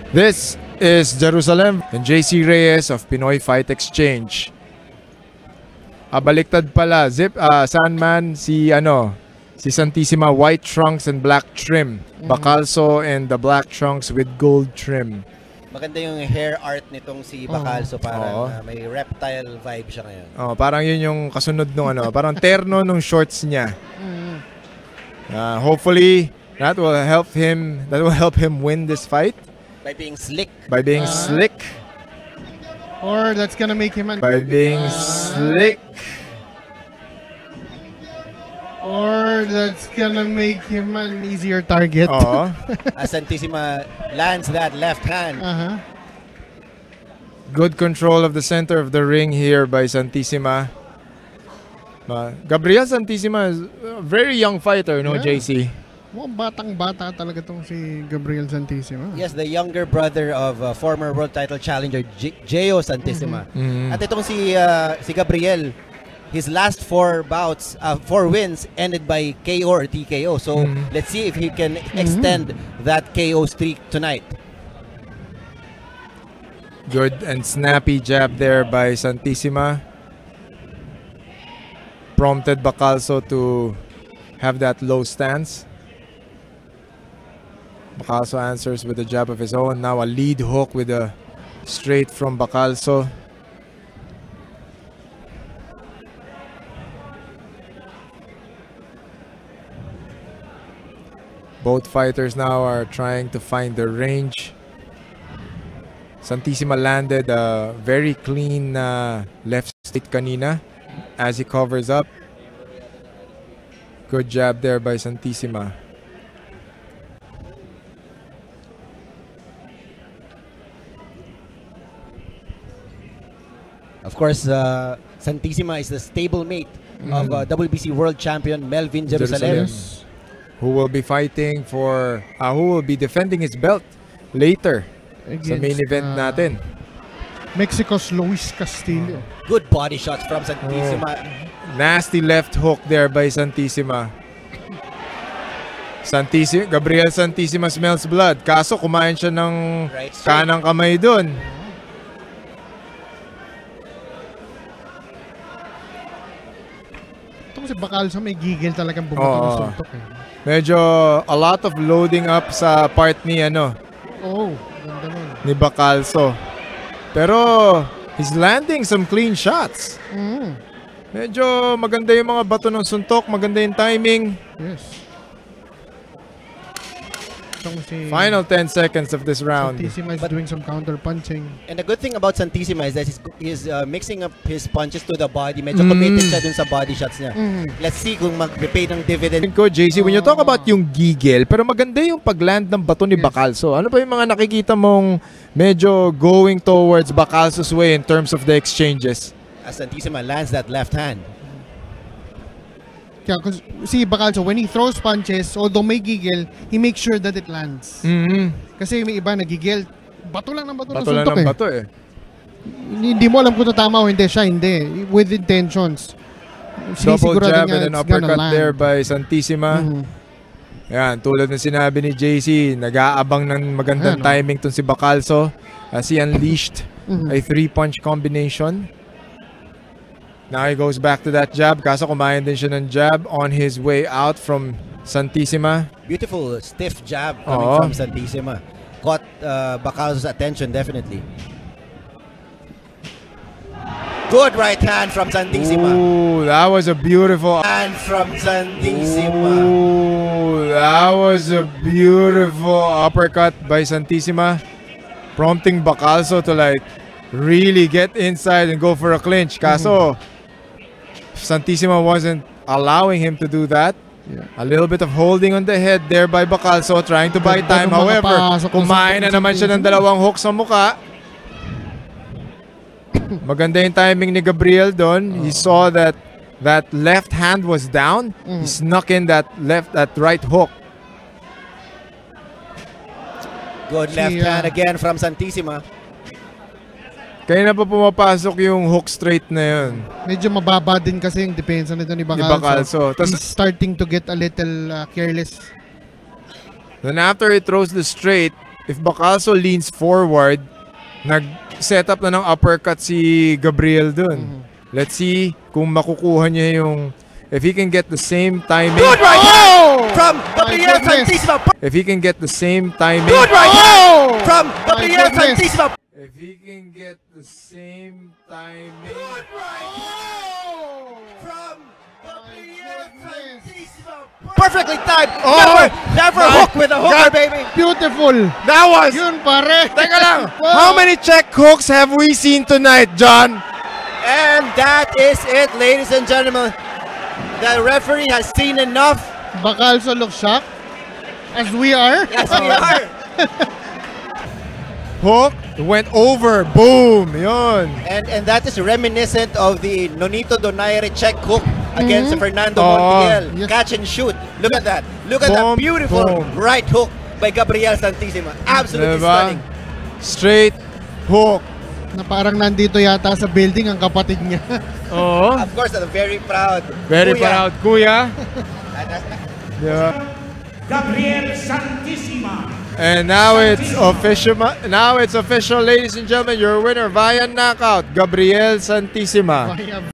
This is Jerusalem and JC Reyes of Pinoy Fight Exchange. Baliktad pala. Sandman, si Santissima white trunks and black trim. Bacalso and the black trunks with gold trim. Maganda yung hair art nitong si Bacalso, parang may reptile vibe siya ngayon. Parang yun yung kasunod nung parang terno nung shorts niya. Hopefully that will help him win this fight. By being slick. By being slick. Or that's gonna make him an... By being slick. Or that's gonna make him an easier target. As Santissima lands that left hand. Good control of the center of the ring here by Santissima. Gabriel Santissima is a very young fighter, JC? Batang-bata talaga tong si Gabriel Santissima. Yes, the younger brother of former world title challenger Geo Santissima. At itong si Gabriel, his last 4 wins ended by KO or TKO. So let's see if he can extend that KO streak tonight. Good and snappy jab there by Santissima. Prompted Bacalso to have that low stance. Bacalso answers with a jab of his own. Now a lead hook with a straight from Bacalso. Both fighters now are trying to find the range. Santissima landed a very clean left straight kanina as he covers up. Good jab there by Santissima. Of course, Santissima is the stablemate of WBC World Champion Melvin Jerusalem. Who will be fighting for, who will be defending his belt later sa main event natin. Mexico's Luis Castillo. Good body shots from Santissima. Nasty left hook there by Santissima. Gabriel Santissima smells blood. Kaso kumain siya ng kanang kamay dun. Si Bacalso may gigil talagang bumato ng suntok Medyo a lot of loading up sa part ni ganda nun. Ni Bacalso. Pero he's landing some clean shots. Medyo maganda yung mga bato ng suntok, maganda yung timing. Yes. Final 10 seconds of this round. Santissima is doing some counter punching. And the good thing about Santissima is that he's mixing up his punches to the body. Medyo committed siya dun sa body shots niya. Let's see kung mag-repay ng dividend. JC, when you talk about yung gigil, pero maganda yung pag-land ng bato ni Bacalso. Ano pa yung mga nakikita mong medyo going towards Bacalso's way in terms of the exchanges? As Santissima lands that left hand. Because si Bacalso, when he throws punches, although may gigil, he makes sure that it lands. Kasi may iba nagigil, bato lang ng bato ng suntok Hindi mo alam kung tama o hindi siya, hindi. With intentions. Double jab and an uppercut there by Santissima. Yan, tulad ng sinabi ni JC, nag-aabang ng magandang timing tong si Bacalso as he unleashed a 3-punch combination. Now he goes back to that jab. Kaso kumain din siya ng jab on his way out from Santissima. Beautiful stiff jab coming from Santissima. Caught Bacalso's attention definitely. Good right hand from Santissima. Ooh, that was a beautiful hand from Santissima. Ooh, that was a beautiful uppercut by Santissima, prompting Bacalso to really get inside and go for a clinch. Kaso Santissima wasn't allowing him to do that. A little bit of holding on the head there by Bacalso, trying to buy time. However, kumain na naman siya ng dalawang hook sa muka. Maganda yung timing ni Gabriel doon. He saw that left hand was down. He snuck in that right hook. Good left hand again from Santissima. Kaya na pa pumapasok yung hook straight na yun. Medyo mababa din kasi yung depensa nito ni Bacalso. He's starting to get a little careless. Then after he throws the straight, if Bacalso leans forward, nag-set up na ng uppercut si Gabriel dun. Let's see kung makukuha niya yung, if he can get the same timing. Good right hand from Gabriel goodness. Santissima. If he can get the same timing. Good right hand from Gabriel goodness. Santissima. If he can get the same timing. Good right from Gabriel Santissima. Perfectly timed. Never hook with a hooker, baby. Beautiful. That was. Yun pare. Teka lang. How many check hooks have we seen tonight, John? And that is it, ladies and gentlemen. The referee has seen enough. Bacalso looks shocked. As we are. Yes, we are. Hook went over. Boom. Yun. And that is reminiscent of the Nonito Donaire check hook against Fernando Oh, Montiel. yes. Catch and shoot. Look at that. Look at that Boom, beautiful boom. right hook by Gabriel Santissima. Absolutely Diba? stunning. Straight hook. Na parang nandito yata sa building ang kapatid niya. Oo. Of course, I'm very proud. Very Kuya. proud, kuya. And Diba? Gabriel Santissima. And now it's official. Now it's official, ladies and gentlemen. Your winner via knockout, Gabriel Santissima.